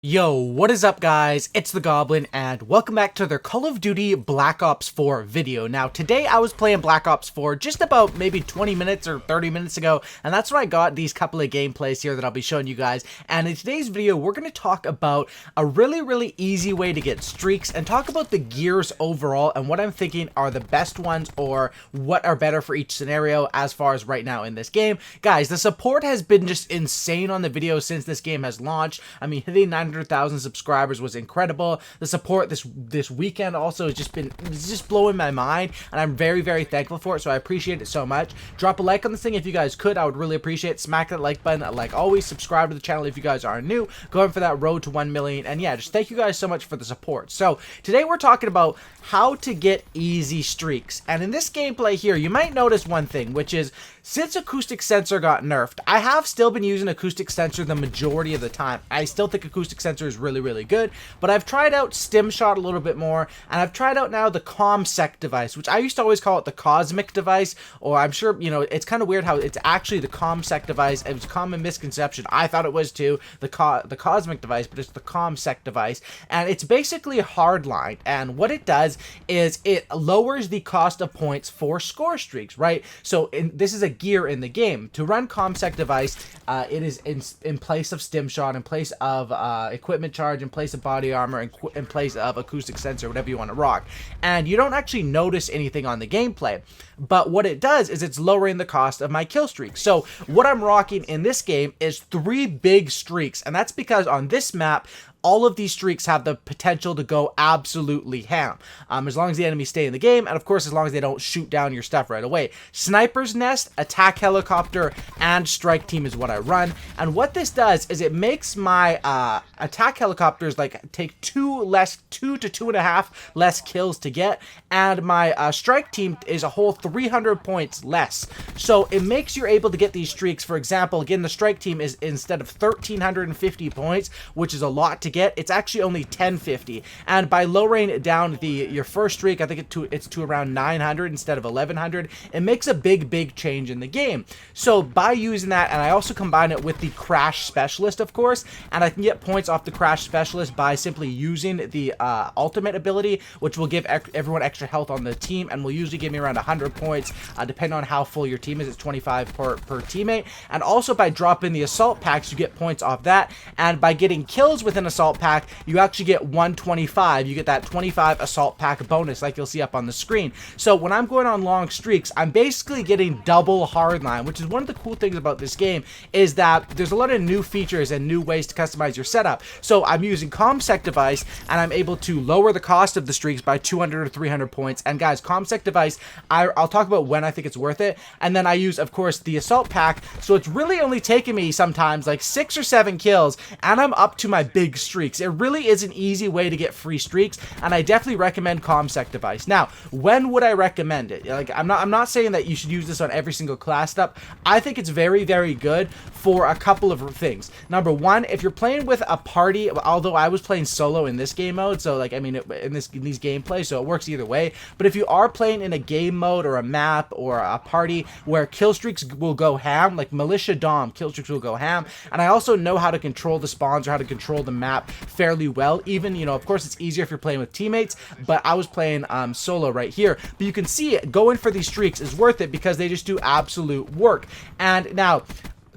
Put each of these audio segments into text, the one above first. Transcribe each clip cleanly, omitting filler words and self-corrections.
Yo, what is up guys? It's the Goblin and welcome back to their Call of Duty Black Ops 4 video. Now today I was playing Black Ops 4 just about maybe 20 minutes or 30 minutes ago, and that's when I got these couple of gameplays here that I'll be showing you guys. And in today's video we're going to talk about a really easy way to get streaks and talk about the gears overall and what I'm thinking are the best ones or what are better for each scenario as far as right now in this game. Guys, the support has been just insane on the video since this game has launched. I mean, hitting 900,000 subscribers was incredible. The support this weekend also has just blowing my mind, and I'm very thankful for it, so I appreciate it so much. Drop a like on this thing if you guys could. I would really appreciate it. Smack that like button. Like always, subscribe to the channel if you guys are new, going for that road to 1 million. And yeah, just thank you guys so much for the support. So today we're talking about how to get easy streaks, and in this gameplay here you might notice one thing, which is since Acoustic Sensor got nerfed, I have still been using Acoustic Sensor the majority of the time. I still think Acoustic Sensor is really good, but I've tried out Stim Shot a little bit more, and I've tried out now the Comsec device, which I used to always call it the Cosmic device, or I'm sure, you know, it's kind of weird how it's actually the Comsec device. It was a common misconception. I thought it was too, the Cosmic device, but it's the Comsec device, and it's basically a hardline, and what it does is it lowers the cost of points for score streaks, right? So this is a gear in the game. To run Comsec device, it is in place of Stim Shot, in place of equipment charge, in place of body armor, in place of Acoustic Sensor, whatever you want to rock. And you don't actually notice anything on the gameplay, but what it does is it's lowering the cost of my kill streaks. So what I'm rocking in this game is 3 big streaks, and that's because on this map all of these streaks have the potential to go absolutely ham, as long as the enemies stay in the game, and of course as long as they don't shoot down your stuff right away. Sniper's Nest, Attack Helicopter, and Strike Team is what I run, and what this does is it makes my Attack Helicopters like take 2 to 2.5 less kills to get, and my Strike Team is a whole 300 points less. So it makes you able to get these streaks. For example, again, the Strike Team is, instead of 1,350 points, which is a lot to get, it's actually only 1050, and by lowering it down your first streak, I think it's to around 900 instead of 1100, it makes a big change in the game. So by using that, and I also combine it with the Crash Specialist, of course, and I can get points off the Crash Specialist by simply using the ultimate ability, which will give everyone extra health on the team, and will usually give me around 100 points, depending on how full your team is. It's 25 per teammate, and also by dropping the assault packs, you get points off that, and by getting kills within assault pack, you actually get 125. You get that 25 assault pack bonus, like you'll see up on the screen. So when I'm going on long streaks, I'm basically getting double hardline, which is one of the cool things about this game, is that there's a lot of new features and new ways to customize your setup. So I'm using Comsec device, and I'm able to lower the cost of the streaks by 200 or 300 points. And guys, Comsec device, I'll talk about when I think it's worth it. And then I use, of course, the assault pack, so it's really only taking me sometimes like 6 or 7 kills, and I'm up to my big streaks. It really is an easy way to get free streaks, and I definitely recommend Comsec device. Now, when would I recommend it? Like, I'm not saying that you should use this on every single class stuff. I think it's very good for a couple of things. Number one, if you're playing with a party, although I was playing solo in this game mode, so like, I mean, in these gameplays, so it works either way. But if you are playing in a game mode or a map or a party where kill streaks will go ham, like Militia Dom, kill streaks will go ham, and I also know how to control the spawns or how to control the map fairly well. Even, you know, of course it's easier if you're playing with teammates, but I was playing solo right here. But you can see it, going for these streaks is worth it because they just do absolute work. And now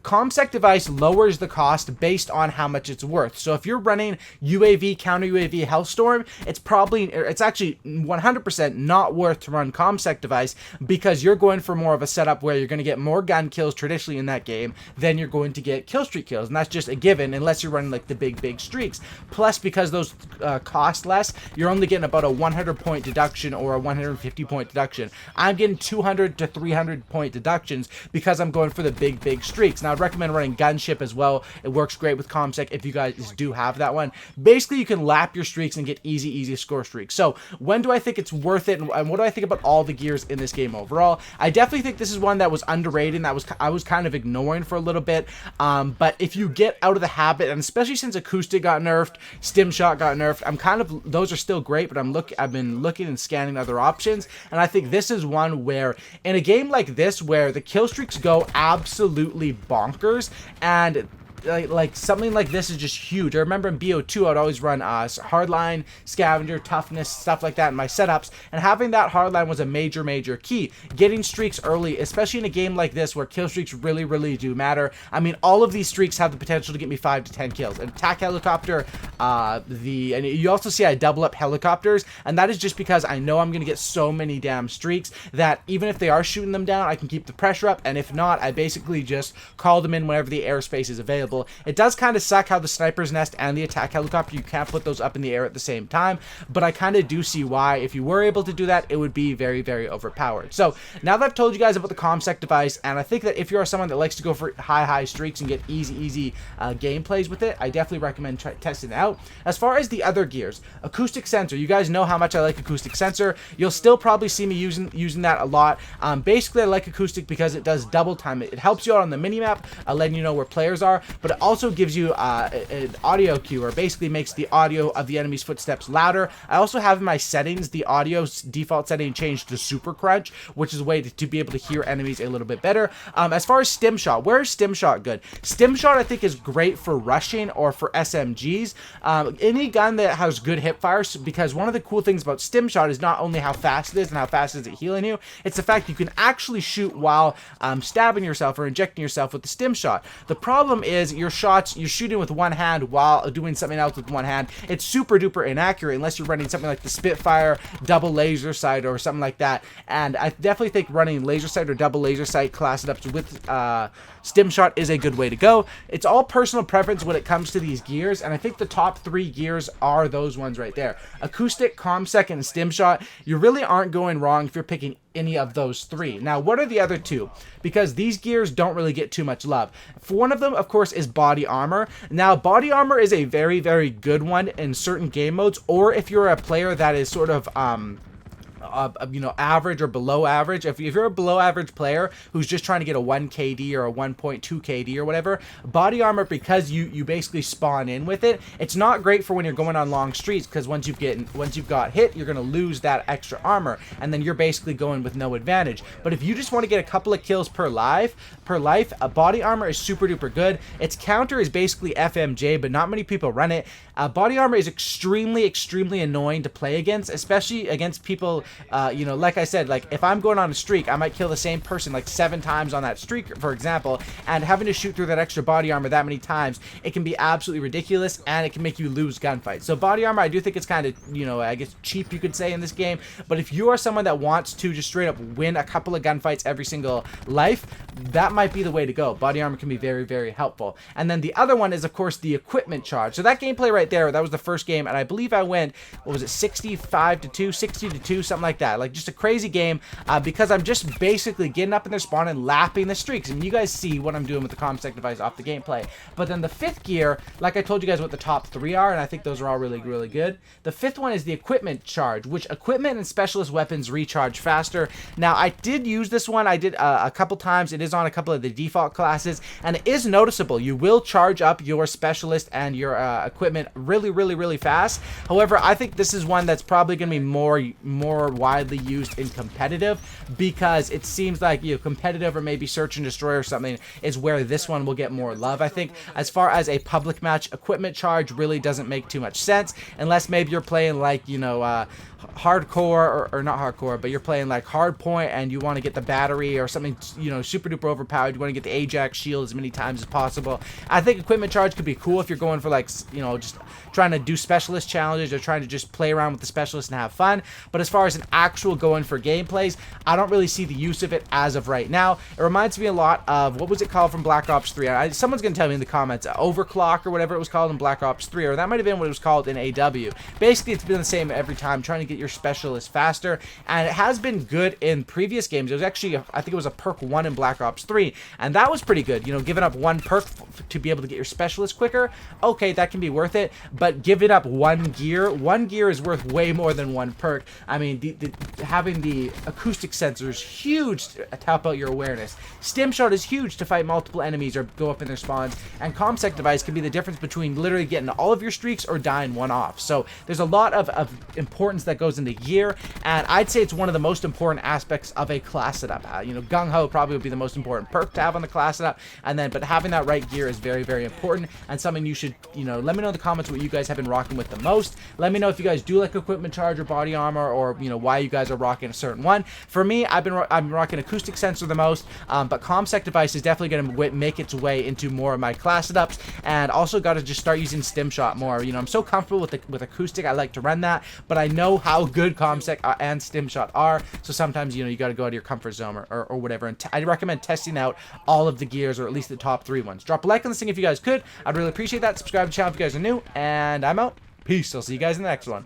Comsec device lowers the cost based on how much it's worth. So if you're running UAV, counter UAV, Hellstorm, it's actually 100% not worth to run Comsec device, because you're going for more of a setup where you're going to get more gun kills traditionally in that game than you're going to get kill streak kills, and that's just a given unless you're running like the big streaks. Plus, because those cost less, you're only getting about a 100 point deduction or a 150 point deduction. I'm getting 200 to 300 point deductions because I'm going for the big streaks. Now, I'd recommend running Gunship as well. It works great with Comsec if you guys do have that one. Basically, you can lap your streaks and get easy score streaks. So when do I think it's worth it, and what do I think about all the gears in this game overall? I definitely think this is one that was underrated, and I was kind of ignoring for a little bit. But if you get out of the habit, and especially since Acoustic got nerfed, Stim Shot got nerfed, those are still great, but I've been looking and scanning other options, and I think this is one where in a game like this where the kill streaks go absolutely bonkers, and like something like this is just huge. I remember in BO2 I'd always run hardline, scavenger, toughness, stuff like that in my setups, and having that hardline was a major key. Getting streaks early, especially in a game like this where kill streaks really do matter. I mean, all of these streaks have the potential to get me 5 to 10 kills. An attack helicopter, and you also see I double up helicopters, and that is just because I know I'm gonna get so many damn streaks that even if they are shooting them down, I can keep the pressure up, and if not, I basically just call them in whenever the airspace is available. It does kind of suck how the sniper's nest and the attack helicopter, you can't put those up in the air at the same time, but I kind of do see why. If you were able to do that, it would be very overpowered. So now that I've told you guys about the Comsec device, and I think that if you're someone that likes to go for high streaks and get easy gameplays with it, I definitely recommend testing it out. As far as the other gears, Acoustic Sensor, you guys know how much I like Acoustic Sensor. You'll still probably see me using that a lot. Basically, I like Acoustic because it does double time. It helps you out on the minimap, letting you know where players are, but it also gives you an audio cue, or basically makes the audio of the enemy's footsteps louder. I also have in my settings the audio default setting changed to Super Crunch, which is a way to be able to hear enemies a little bit better. As far as Stim Shot, where is Stim Shot good? Stim Shot I think is great for rushing or for SMGs. Any gun that has good hip fire, because one of the cool things about Stim Shot is not only how fast it is and how fast is it healing you, it's the fact you can actually shoot while stabbing yourself or injecting yourself with the Stim Shot. The problem is your shots, you're shooting with one hand while doing something else with one hand. It's super duper inaccurate unless you're running something like the Spitfire double laser sight or something like that, and I definitely think running laser sight or double laser sight class setups with Stim Shot is a good way to go. It's all personal preference when it comes to these gears, and I think the top 3 gears are those ones right there. Acoustic, Comsec, and Stim Shot. You really aren't going wrong if you're picking any of those 3. Now, what are the other 2? Because these gears don't really get too much love. For one of them, of course, is body armor. Now, body armor is a very good one in certain game modes, or if you're a player that is sort of you know, average or below average. If you're a below average player who's just trying to get a 1 KD or a 1.2 KD or whatever, body armor, because you basically spawn in with it, it's not great for when you're going on long streets, because once you've got hit, you're going to lose that extra armor, and then you're basically going with no advantage. But if you just want to get a couple of kills per life, a body armor is super duper good. Its counter is basically FMJ, but not many people run it. Body armor is extremely annoying to play against, especially against people, you know, like I said, like if I'm going on a streak, I might kill the same person like 7 times on that streak, for example, and having to shoot through that extra body armor that many times, it can be absolutely ridiculous, and it can make you lose gunfights. So body armor, I do think it's kind of, you know, I guess cheap, you could say, in this game, but if you are someone that wants to just straight up win a couple of gunfights every single life, that might be the way to go. Body armor can be very helpful. And then the other one is, of course, the equipment charge. So that gameplay right there, that was the first game, and I believe I went, what was it, 65-2, 60-2, something like that. Like, just a crazy game, because I'm just basically getting up in their spawn and lapping the streaks. I mean, you guys see what I'm doing with the Comsec device off the gameplay. But then the 5th gear, like I told you guys what the top 3 are, and I think those are all really good. The 5th one is the equipment charge, which equipment and specialist weapons recharge faster. Now, I did use this one. I did a couple times. It is on a couple of the default classes, and it is noticeable. You will charge up your specialist and your equipment really fast. However, I think this is one that's probably going to be more widely used in competitive, because it seems like, you know, competitive or maybe search and destroy or something is where this one will get more love. I think as far as a public match, equipment charge really doesn't make too much sense, unless maybe you're playing like, you know, hardcore, or not hardcore, but you're playing like hardpoint and you want to get the battery or something, you know, super duper overpowered. You want to get the Ajax shield as many times as possible. I think equipment charge could be cool if you're going for, like, you know, just trying to do specialist challenges or trying to just play around with the specialist and have fun. But as far as an actual going for gameplays, I don't really see the use of it as of right now. It reminds me a lot of, what was it called from Black Ops 3? Someone's going to tell me in the comments, Overclock or whatever it was called in Black Ops 3, or that might have been what it was called in AW. Basically, it's been the same every time, trying to get your specialist faster, and it has been good in previous games. It was actually, I think it was a perk 1 in Black Ops 3, and that was pretty good. You know, giving up 1 perk to be able to get your specialist quicker, okay, that can be worth it, but giving up 1 gear is worth way more than 1 perk. I mean, having the acoustic sensor is huge to help out your awareness. Stim Shot is huge to fight multiple enemies or go up in their spawns, and Comsec device can be the difference between literally getting all of your streaks or dying one off. So there's a lot of importance that goes into gear, and I'd say it's one of the most important aspects of a class setup. You know, Gung Ho probably would be the most important perk to have on the class setup, and then but having that right gear is very, very important, and something you should, you know, let me know in the comments what you guys have been rocking with the most. Let me know if you guys do like equipment charge or body armor, or you know, why you guys are rocking a certain one. For me, I'm rocking acoustic sensor the most, but Comsec device is definitely going to make its way into more of my class setups, and also got to just start using Stim Shot more. You know, I'm so comfortable with acoustic, I like to run that, but I know how good Comsec and Stim Shot are, so sometimes, you know, you got to go out of your comfort zone or whatever, and I recommend testing out all of the gears, or at least the top 3 ones. Drop a like on this thing if you guys could. I'd really appreciate that. Subscribe to the channel if you guys are new, and I'm out. Peace. I'll see you guys in the next one.